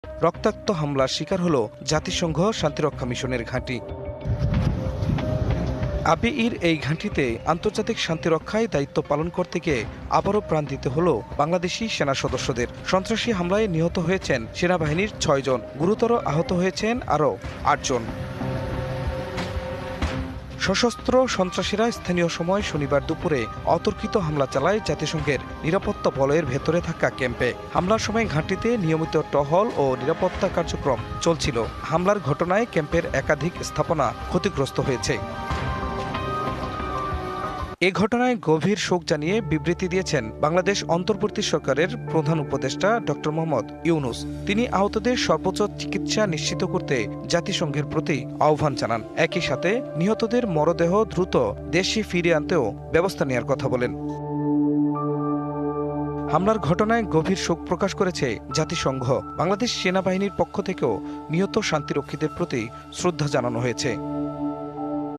রক্তাক্ত হামলার শিকার হল জাতিসংঘ শান্তিরক্ষা মিশনের ঘাঁটি। আবিইর এই ঘাঁটিতে আন্তর্জাতিক শান্তিরক্ষায় দায়িত্ব পালন করতে গিয়ে আবারও প্রাণ দিতে হল বাংলাদেশি সেনা সদস্যদের। সন্ত্রাসী হামলায় নিহত হয়েছেন সেনাবাহিনীর ৬ জন, গুরুতর আহত হয়েছেন আরও ৮ জন। সশস্ত্র সন্ত্রাসীরা স্থানীয় সময় শনিবার দুপুরে অতর্কিত হামলা চালায় জাতিসংঘের নিরাপত্তা বলয়ের ভেতরে থাকা ক্যাম্পে। হামলার সময় ঘাঁটিতে নিয়মিত টহল ও নিরাপত্তা কার্যক্রম চলছিল। হামলার ঘটনায় ক্যাম্পের একাধিক স্থাপনা ক্ষতিগ্রস্ত হয়েছে। এ ঘটনায় গভীর শোক জানিয়ে বিবৃতি দিয়েছেন বাংলাদেশ অন্তর্বর্তী সরকারের প্রধান উপদেষ্টা ডক্টর মোহাম্মদ ইউনুস। তিনি আহতদের সর্বোচ্চ চিকিৎসা নিশ্চিত করতে জাতিসংঘের প্রতি আহ্বান জানান। একই সাথে নিহতদের মরদেহ দ্রুত দেশে ফিরিয়ে আনতেও ব্যবস্থা নেওয়ার কথা বলেন। হামলার ঘটনায় গভীর শোক প্রকাশ করেছে জাতিসংঘ। বাংলাদেশ সেনাবাহিনীর পক্ষ থেকেও নিহত শান্তিরক্ষীদের প্রতি শ্রদ্ধা জানানো হয়েছে।